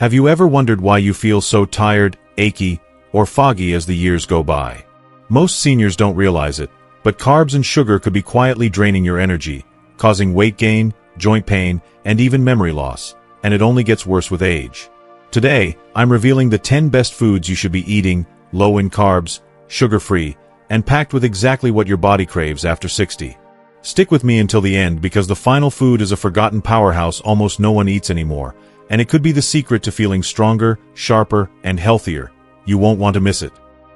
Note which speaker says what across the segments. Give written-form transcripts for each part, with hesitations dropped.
Speaker 1: Have you ever wondered why you feel so tired, achy, or foggy as the years go by? Most seniors don't realize it, but carbs and sugar could be quietly draining your energy, causing weight gain, joint pain, and even memory loss, and it only gets worse with age. Today, I'm revealing the 10 best foods you should be eating, low in carbs, sugar-free, and packed with exactly what your body craves after 60. Stick with me until the end because the final food is a forgotten powerhouse almost no one eats anymore, and it could be the secret to feeling stronger, sharper, and healthier. You won't want to miss it.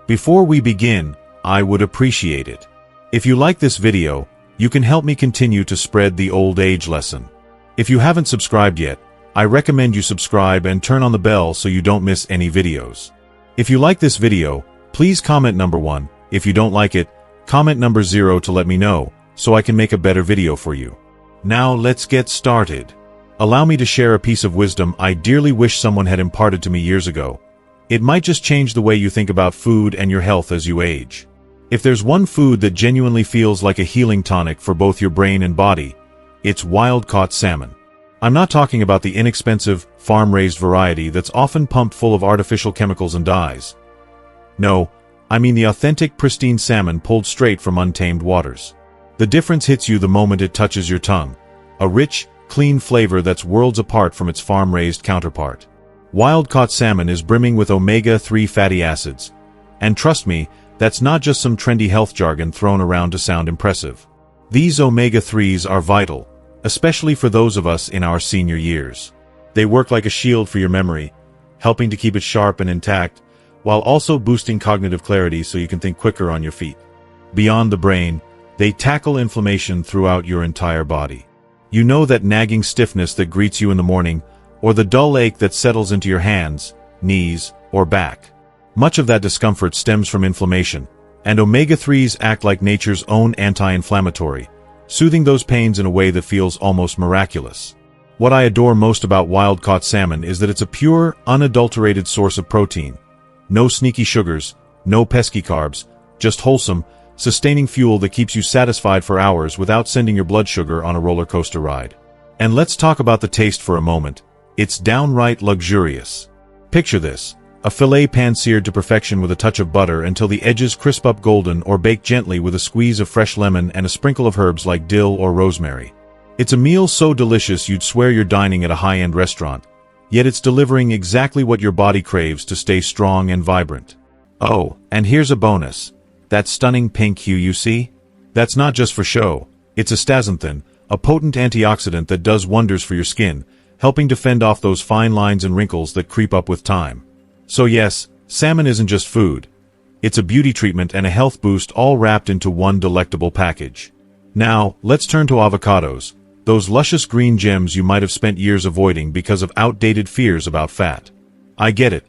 Speaker 1: Before we begin, I would appreciate it if you like this video. You can help me continue to spread the old age lesson. If you haven't subscribed yet, I recommend you subscribe and turn on the bell so you don't miss any videos. If you like this video, please comment number 1. If you don't like it, comment number 0 to let me know, so I can make a better video for you. Now let's get started. Allow me to share a piece of wisdom I dearly wish someone had imparted to me years ago. It might just change the way you think about food and your health as you age. If there's one food that genuinely feels like a healing tonic for both your brain and body, it's wild-caught salmon. I'm not talking about the inexpensive, farm-raised variety that's often pumped full of artificial chemicals and dyes. No, I mean the authentic, pristine salmon pulled straight from untamed waters. The difference hits you the moment it touches your tongue. A rich, clean flavor that's worlds apart from its farm-raised counterpart. Wild-caught salmon is brimming with omega-3 fatty acids. And trust me, that's not just some trendy health jargon thrown around to sound impressive. These omega-3s are vital, especially for those of us in our senior years. They work like a shield for your memory, helping to keep it sharp and intact, while also boosting cognitive clarity so you can think quicker on your feet. Beyond the brain, they tackle inflammation throughout your entire body. You know that nagging stiffness that greets you in the morning, or the dull ache that settles into your hands, knees, or back. Much of that discomfort stems from inflammation, and omega-3s act like nature's own anti-inflammatory, soothing those pains in a way that feels almost miraculous. What I adore most about wild-caught salmon is that it's a pure, unadulterated source of protein. No sneaky sugars, no pesky carbs, just wholesome, sustaining fuel that keeps you satisfied for hours without sending your blood sugar on a roller coaster ride. And let's talk about the taste for a moment. It's downright luxurious. Picture this: a fillet pan-seared to perfection with a touch of butter until the edges crisp up golden, or baked gently with a squeeze of fresh lemon and a sprinkle of herbs like dill or rosemary. It's a meal so delicious you'd swear you're dining at a high-end restaurant, yet it's delivering exactly what your body craves to stay strong and vibrant. Oh, and here's a bonus. That stunning pink hue you see? That's not just for show. It's astaxanthin, a potent antioxidant that does wonders for your skin, helping to fend off those fine lines and wrinkles that creep up with time. So yes, salmon isn't just food. It's a beauty treatment and a health boost all wrapped into one delectable package. Now, let's turn to avocados, those luscious green gems you might have spent years avoiding because of outdated fears about fat. I get it.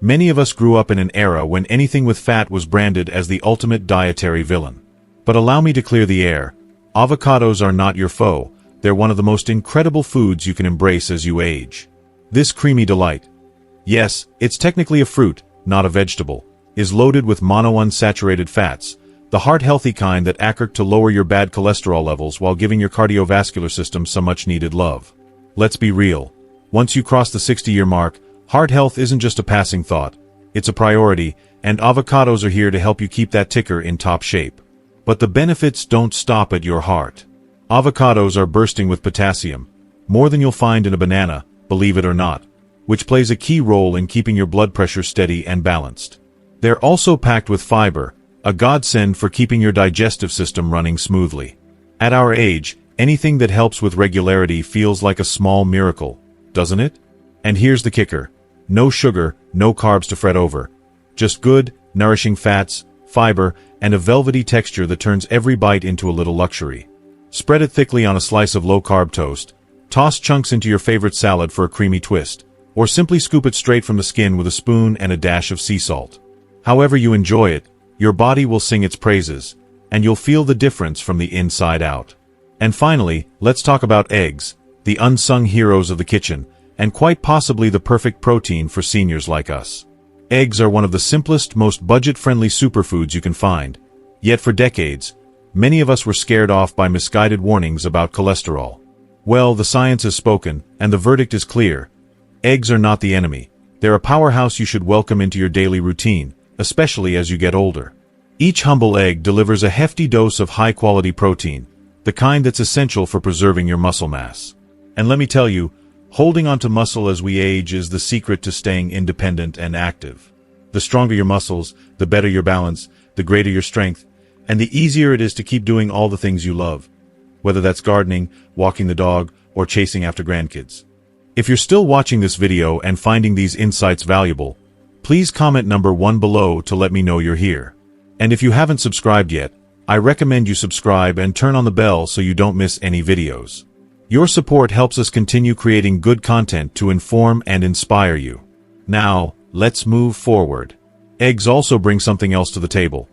Speaker 1: Many of us grew up in an era when anything with fat was branded as the ultimate dietary villain. But allow me to clear the air. Avocados are not your foe. They're one of the most incredible foods you can embrace as you age. This creamy delight, yes, it's technically a fruit, not a vegetable, is loaded with monounsaturated fats, the heart-healthy kind that act to lower your bad cholesterol levels while giving your cardiovascular system some much-needed love. Let's be real. Once you cross the 60-year mark, heart health isn't just a passing thought. It's a priority, and avocados are here to help you keep that ticker in top shape. But the benefits don't stop at your heart. Avocados are bursting with potassium, more than you'll find in a banana, believe it or not, which plays a key role in keeping your blood pressure steady and balanced. They're also packed with fiber, a godsend for keeping your digestive system running smoothly. At our age, anything that helps with regularity feels like a small miracle, doesn't it? And here's the kicker. No sugar, no carbs to fret over. Just good, nourishing fats, fiber, and a velvety texture that turns every bite into a little luxury. Spread it thickly on a slice of low-carb toast, toss chunks into your favorite salad for a creamy twist, or simply scoop it straight from the skin with a spoon and a dash of sea salt. However you enjoy it, your body will sing its praises, and you'll feel the difference from the inside out. And finally, let's talk about eggs, the unsung heroes of the kitchen, and quite possibly the perfect protein for seniors like us. Eggs are one of the simplest, most budget-friendly superfoods you can find. Yet for decades, many of us were scared off by misguided warnings about cholesterol. Well, the science has spoken, and the verdict is clear. Eggs are not the enemy. They're a powerhouse you should welcome into your daily routine, especially as you get older. Each humble egg delivers a hefty dose of high-quality protein, the kind that's essential for preserving your muscle mass. And let me tell you, holding onto muscle as we age is the secret to staying independent and active. The stronger your muscles, the better your balance, the greater your strength, and the easier it is to keep doing all the things you love, whether that's gardening, walking the dog, or chasing after grandkids. If you're still watching this video and finding these insights valuable, please comment number 1 below to let me know you're here. And if you haven't subscribed yet, I recommend you subscribe and turn on the bell so you don't miss any videos. Your support helps us continue creating good content to inform and inspire you. Now, let's move forward. Eggs also bring something else to the table.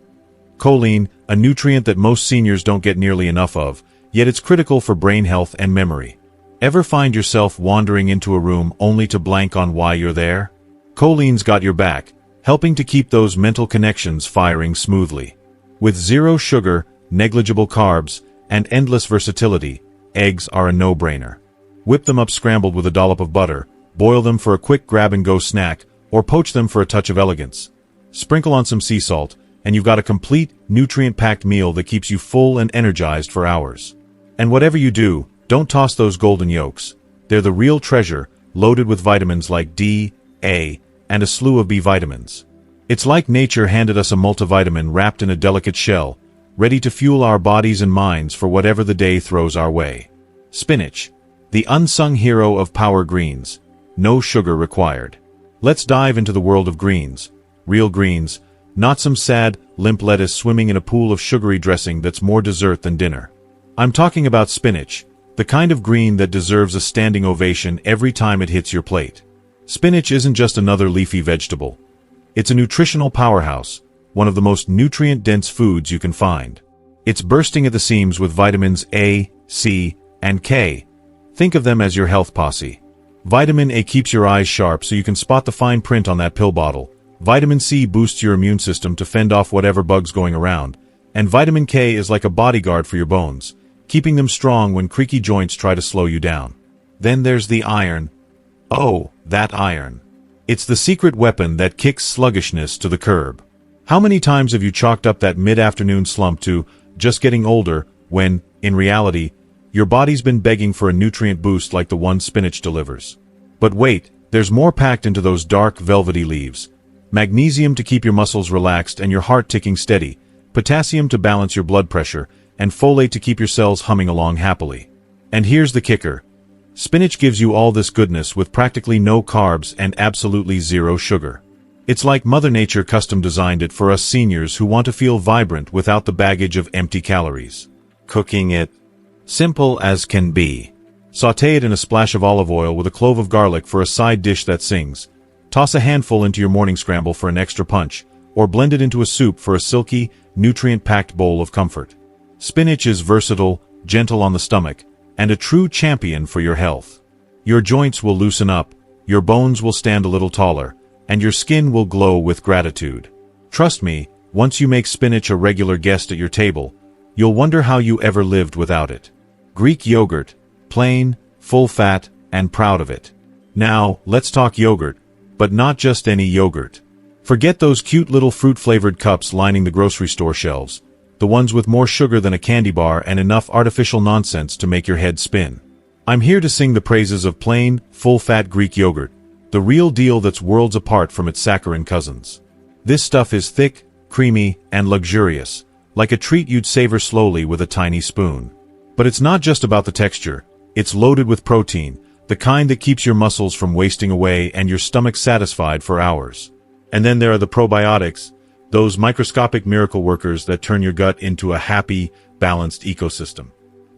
Speaker 1: Choline, a nutrient that most seniors don't get nearly enough of, yet it's critical for brain health and memory. Ever find yourself wandering into a room only to blank on why you're there? Choline's got your back, helping to keep those mental connections firing smoothly. With zero sugar, negligible carbs, and endless versatility, eggs are a no-brainer. Whip them up scrambled with a dollop of butter, boil them for a quick grab-and-go snack, or poach them for a touch of elegance. Sprinkle on some sea salt, and you've got a complete, nutrient-packed meal that keeps you full and energized for hours. And whatever you do, don't toss those golden yolks. They're the real treasure, loaded with vitamins like D, A, and a slew of B vitamins. It's like nature handed us a multivitamin wrapped in a delicate shell, ready to fuel our bodies and minds for whatever the day throws our way. Spinach, the unsung hero of power greens. No sugar required. Let's dive into the world of greens. Real greens, not some sad, limp lettuce swimming in a pool of sugary dressing that's more dessert than dinner. I'm talking about spinach, the kind of green that deserves a standing ovation every time it hits your plate. Spinach isn't just another leafy vegetable. It's a nutritional powerhouse, one of the most nutrient-dense foods you can find. It's bursting at the seams with vitamins A, C, and K. Think of them as your health posse. Vitamin A keeps your eyes sharp so you can spot the fine print on that pill bottle. Vitamin C boosts your immune system to fend off whatever bug's going around. And vitamin K is like a bodyguard for your bones, keeping them strong when creaky joints try to slow you down. Then there's the iron. Oh, that iron. It's the secret weapon that kicks sluggishness to the curb. How many times have you chalked up that mid-afternoon slump to just getting older when, in reality, your body's been begging for a nutrient boost like the one spinach delivers? But wait, there's more packed into those dark, velvety leaves. Magnesium to keep your muscles relaxed and your heart ticking steady, potassium to balance your blood pressure, and folate to keep your cells humming along happily. And here's the kicker. Spinach gives you all this goodness with practically no carbs and absolutely zero sugar. It's like Mother Nature custom designed it for us seniors who want to feel vibrant without the baggage of empty calories. Cooking it? Simple as can be. Sauté it in a splash of olive oil with a clove of garlic for a side dish that sings. Toss a handful into your morning scramble for an extra punch, or blend it into a soup for a silky, nutrient-packed bowl of comfort. Spinach is versatile, gentle on the stomach, and a true champion for your health. Your joints will loosen up, your bones will stand a little taller, and your skin will glow with gratitude. Trust me, once you make spinach a regular guest at your table, you'll wonder how you ever lived without it. Greek yogurt, plain, full fat, and proud of it. Now, let's talk yogurt, but not just any yogurt. Forget those cute little fruit-flavored cups lining the grocery store shelves, the ones with more sugar than a candy bar and enough artificial nonsense to make your head spin. I'm here to sing the praises of plain, full-fat Greek yogurt, the real deal that's worlds apart from its saccharine cousins. This stuff is thick, creamy, and luxurious, like a treat you'd savor slowly with a tiny spoon. But it's not just about the texture, it's loaded with protein, the kind that keeps your muscles from wasting away and your stomach satisfied for hours. And then there are the probiotics, those microscopic miracle workers that turn your gut into a happy, balanced ecosystem.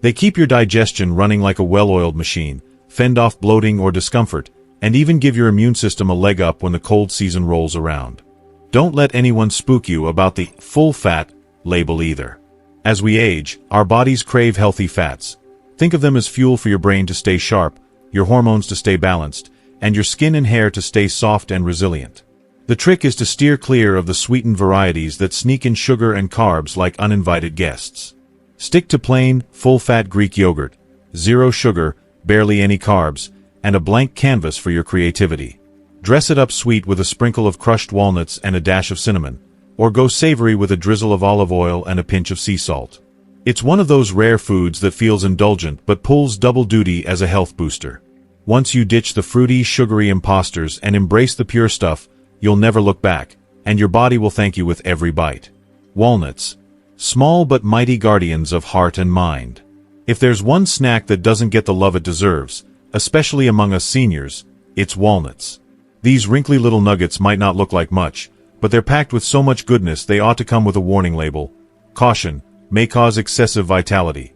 Speaker 1: They keep your digestion running like a well-oiled machine, fend off bloating or discomfort, and even give your immune system a leg up when the cold season rolls around. Don't let anyone spook you about the full-fat label either. As we age, our bodies crave healthy fats. Think of them as fuel for your brain to stay sharp, your hormones to stay balanced, and your skin and hair to stay soft and resilient. The trick is to steer clear of the sweetened varieties that sneak in sugar and carbs like uninvited guests. Stick to plain, full-fat Greek yogurt, zero sugar, barely any carbs, and a blank canvas for your creativity. Dress it up sweet with a sprinkle of crushed walnuts and a dash of cinnamon, or go savory with a drizzle of olive oil and a pinch of sea salt. It's one of those rare foods that feels indulgent but pulls double duty as a health booster. Once you ditch the fruity, sugary imposters and embrace the pure stuff, you'll never look back, and your body will thank you with every bite. Walnuts. Small but mighty guardians of heart and mind. If there's one snack that doesn't get the love it deserves, especially among us seniors, it's walnuts. These wrinkly little nuggets might not look like much, but they're packed with so much goodness they ought to come with a warning label. Caution, may cause excessive vitality.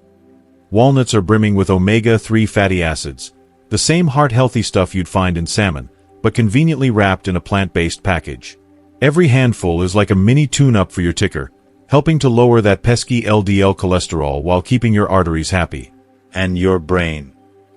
Speaker 1: Walnuts are brimming with omega-3 fatty acids, the same heart-healthy stuff you'd find in salmon, but conveniently wrapped in a plant-based package. Every handful is like a mini tune-up for your ticker, helping to lower that pesky LDL cholesterol while keeping your arteries happy. And your brain.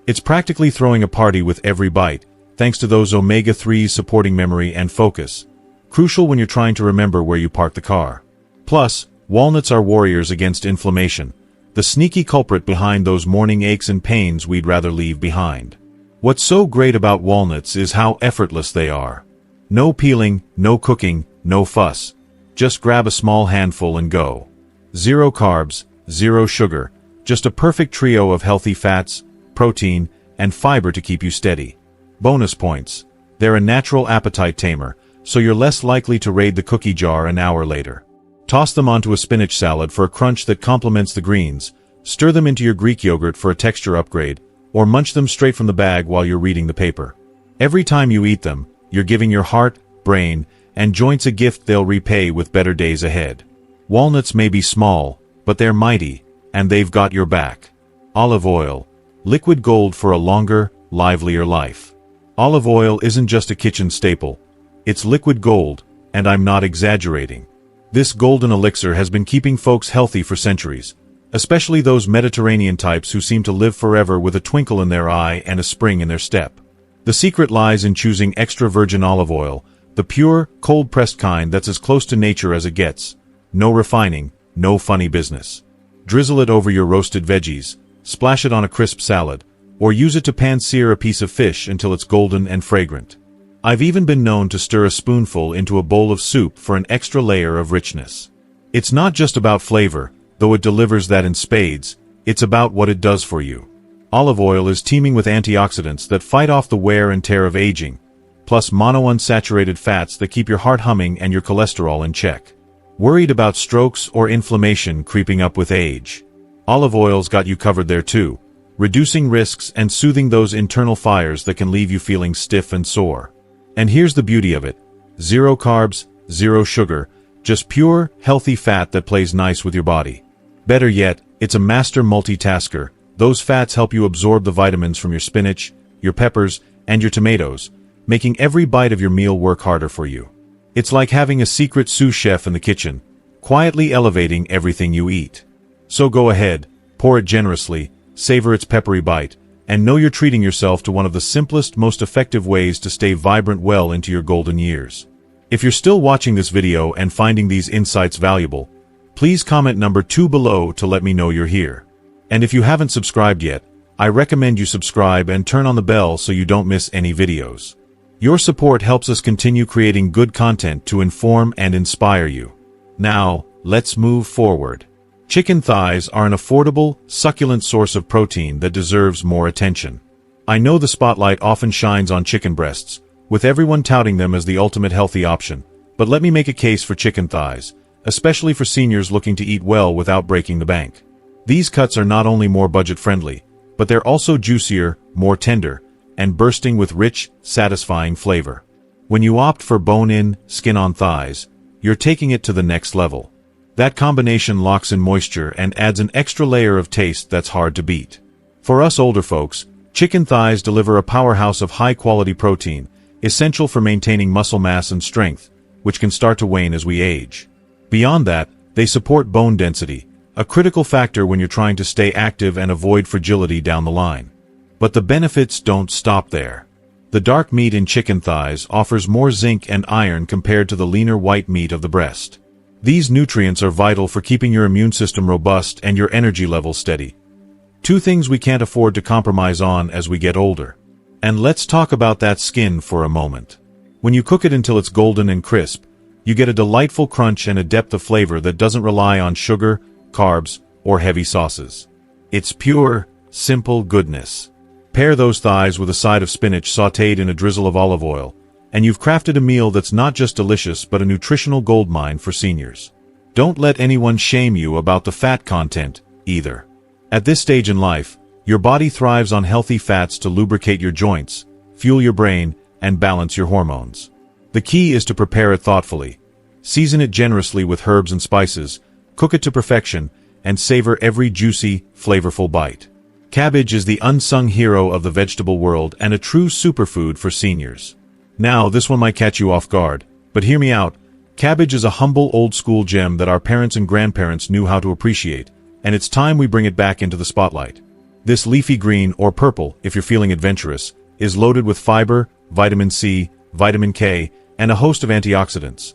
Speaker 1: It's practically throwing a party with every bite, thanks to those omega-3s supporting memory and focus, crucial when you're trying to remember where you parked the car. Plus, walnuts are warriors against inflammation, the sneaky culprit behind those morning aches and pains we'd rather leave behind. What's so great about walnuts is how effortless they are. No peeling, no cooking, no fuss. Just grab a small handful and go. Zero carbs, zero sugar, just a perfect trio of healthy fats, protein, and fiber to keep you steady. Bonus points. They're a natural appetite tamer, so you're less likely to raid the cookie jar an hour later. Toss them onto a spinach salad for a crunch that complements the greens, stir them into your Greek yogurt for a texture upgrade, or munch them straight from the bag while you're reading the paper. Every time you eat them, you're giving your heart, brain, and joints a gift they'll repay with better days ahead. Walnuts may be small, but they're mighty, and they've got your back. Olive oil. Liquid gold for a longer, livelier life. Olive oil isn't just a kitchen staple. It's liquid gold, and I'm not exaggerating. This golden elixir has been keeping folks healthy for centuries, especially those Mediterranean types who seem to live forever with a twinkle in their eye and a spring in their step. The secret lies in choosing extra virgin olive oil, the pure, cold-pressed kind that's as close to nature as it gets. No refining, no funny business. Drizzle it over your roasted veggies, splash it on a crisp salad, or use it to pan-sear a piece of fish until it's golden and fragrant. I've even been known to stir a spoonful into a bowl of soup for an extra layer of richness. It's not just about flavor, though it delivers that in spades, it's about what it does for you. Olive oil is teeming with antioxidants that fight off the wear and tear of aging, plus monounsaturated fats that keep your heart humming and your cholesterol in check. Worried about strokes or inflammation creeping up with age? Olive oil's got you covered there too, reducing risks and soothing those internal fires that can leave you feeling stiff and sore. And here's the beauty of it. Zero carbs, zero sugar, just pure, healthy fat that plays nice with your body. Better yet, it's a master multitasker. Those fats help you absorb the vitamins from your spinach, your peppers, and your tomatoes, making every bite of your meal work harder for you. It's like having a secret sous chef in the kitchen, quietly elevating everything you eat. So go ahead, pour it generously, savor its peppery bite, and know you're treating yourself to one of the simplest, most effective ways to stay vibrant well into your golden years. If you're still watching this video and finding these insights valuable, please comment number 2 below to let me know you're here. And if you haven't subscribed yet, I recommend you subscribe and turn on the bell so you don't miss any videos. Your support helps us continue creating good content to inform and inspire you. Now, let's move forward. Chicken thighs are an affordable, succulent source of protein that deserves more attention. I know the spotlight often shines on chicken breasts, with everyone touting them as the ultimate healthy option, but let me make a case for chicken thighs, especially for seniors looking to eat well without breaking the bank. These cuts are not only more budget-friendly, but they're also juicier, more tender, and bursting with rich, satisfying flavor. When you opt for bone-in, skin-on thighs, you're taking it to the next level. That combination locks in moisture and adds an extra layer of taste that's hard to beat. For us older folks, chicken thighs deliver a powerhouse of high-quality protein, essential for maintaining muscle mass and strength, which can start to wane as we age. Beyond that, they support bone density, a critical factor when you're trying to stay active and avoid fragility down the line. But the benefits don't stop there. The dark meat in chicken thighs offers more zinc and iron compared to the leaner white meat of the breast. These nutrients are vital for keeping your immune system robust and your energy levels steady. Two things we can't afford to compromise on as we get older. And let's talk about that skin for a moment. When you cook it until it's golden and crisp, you get a delightful crunch and a depth of flavor that doesn't rely on sugar, carbs, or heavy sauces. It's pure, simple goodness. Pair those thighs with a side of spinach sautéed in a drizzle of olive oil, and you've crafted a meal that's not just delicious but a nutritional goldmine for seniors. Don't let anyone shame you about the fat content, either. At this stage in life, your body thrives on healthy fats to lubricate your joints, fuel your brain, and balance your hormones. The key is to prepare it thoughtfully. Season it generously with herbs and spices, cook it to perfection, and savor every juicy, flavorful bite. Cabbage is the unsung hero of the vegetable world and a true superfood for seniors. Now, this one might catch you off guard, but hear me out. Cabbage is a humble old-school gem that our parents and grandparents knew how to appreciate, and it's time we bring it back into the spotlight. This leafy green, or purple if you're feeling adventurous, is loaded with fiber, vitamin C, vitamin K, and a host of antioxidants.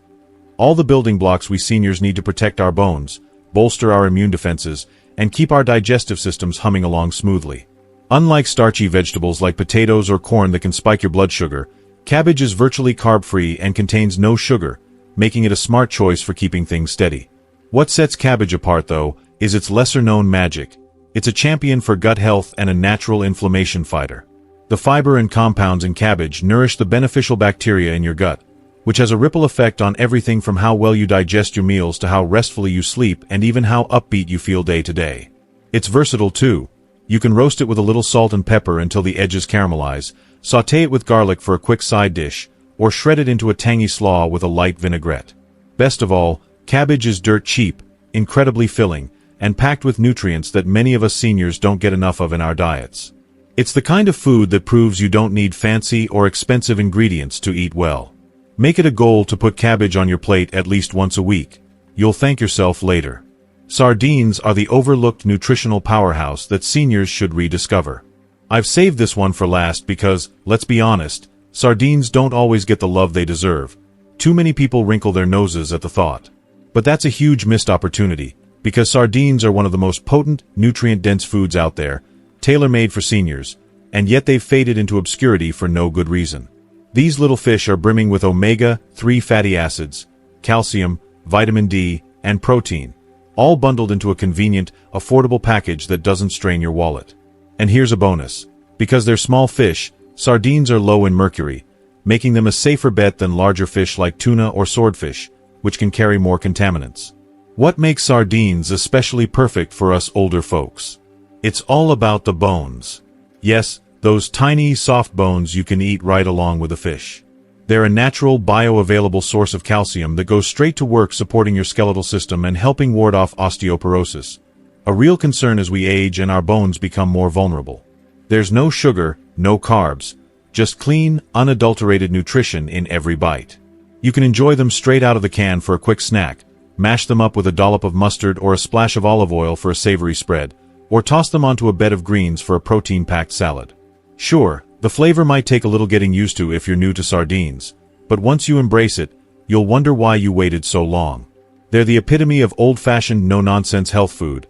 Speaker 1: All the building blocks we seniors need to protect our bones, bolster our immune defenses, and keep our digestive systems humming along smoothly. Unlike starchy vegetables like potatoes or corn that can spike your blood sugar, cabbage is virtually carb-free and contains no sugar, making it a smart choice for keeping things steady. What sets cabbage apart, though, is its lesser-known magic. It's a champion for gut health and a natural inflammation fighter. The fiber and compounds in cabbage nourish the beneficial bacteria in your gut, which has a ripple effect on everything from how well you digest your meals to how restfully you sleep and even how upbeat you feel day to day. It's versatile too. You can roast it with a little salt and pepper until the edges caramelize, sauté it with garlic for a quick side dish, or shred it into a tangy slaw with a light vinaigrette. Best of all, cabbage is dirt cheap, incredibly filling, and packed with nutrients that many of us seniors don't get enough of in our diets. It's the kind of food that proves you don't need fancy or expensive ingredients to eat well. Make it a goal to put cabbage on your plate at least once a week. You'll thank yourself later. Sardines are the overlooked nutritional powerhouse that seniors should rediscover. I've saved this one for last because, let's be honest, sardines don't always get the love they deserve. Too many people wrinkle their noses at the thought. But that's a huge missed opportunity, because sardines are one of the most potent, nutrient-dense foods out there, tailor-made for seniors, and yet they've faded into obscurity for no good reason. These little fish are brimming with omega-3 fatty acids, calcium, vitamin D, and protein, all bundled into a convenient, affordable package that doesn't strain your wallet. And here's a bonus. Because they're small fish, sardines are low in mercury, making them a safer bet than larger fish like tuna or swordfish, which can carry more contaminants. What makes sardines especially perfect for us older folks? It's all about the bones. Yes, those tiny, soft bones you can eat right along with the fish. They're a natural, bioavailable source of calcium that goes straight to work supporting your skeletal system and helping ward off osteoporosis, a real concern as we age and our bones become more vulnerable. There's no sugar, no carbs, just clean, unadulterated nutrition in every bite. You can enjoy them straight out of the can for a quick snack, mash them up with a dollop of mustard or a splash of olive oil for a savory spread, or toss them onto a bed of greens for a protein-packed salad. Sure, the flavor might take a little getting used to if you're new to sardines, but once you embrace it, you'll wonder why you waited so long. They're the epitome of old-fashioned, no-nonsense health food.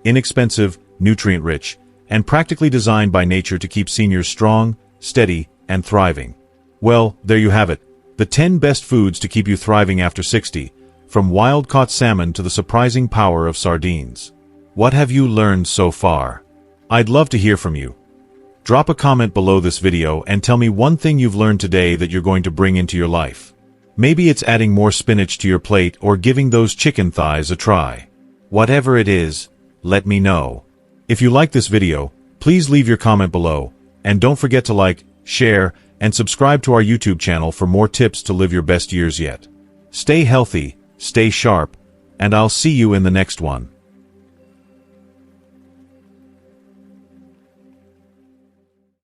Speaker 1: Inexpensive, nutrient-rich, and practically designed by nature to keep seniors strong, steady, and thriving. Well, there you have it. The 10 best foods to keep you thriving after 60, from wild-caught salmon to the surprising power of sardines. What have you learned so far? I'd love to hear from you. Drop a comment below this video and tell me one thing you've learned today that you're going to bring into your life. Maybe it's adding more spinach to your plate or giving those chicken thighs a try. Whatever it is, let me know. If you like this video, please leave your comment below, and don't forget to like, share, and subscribe to our YouTube channel for more tips to live your best years yet. Stay healthy, stay sharp, and I'll see you in the next one.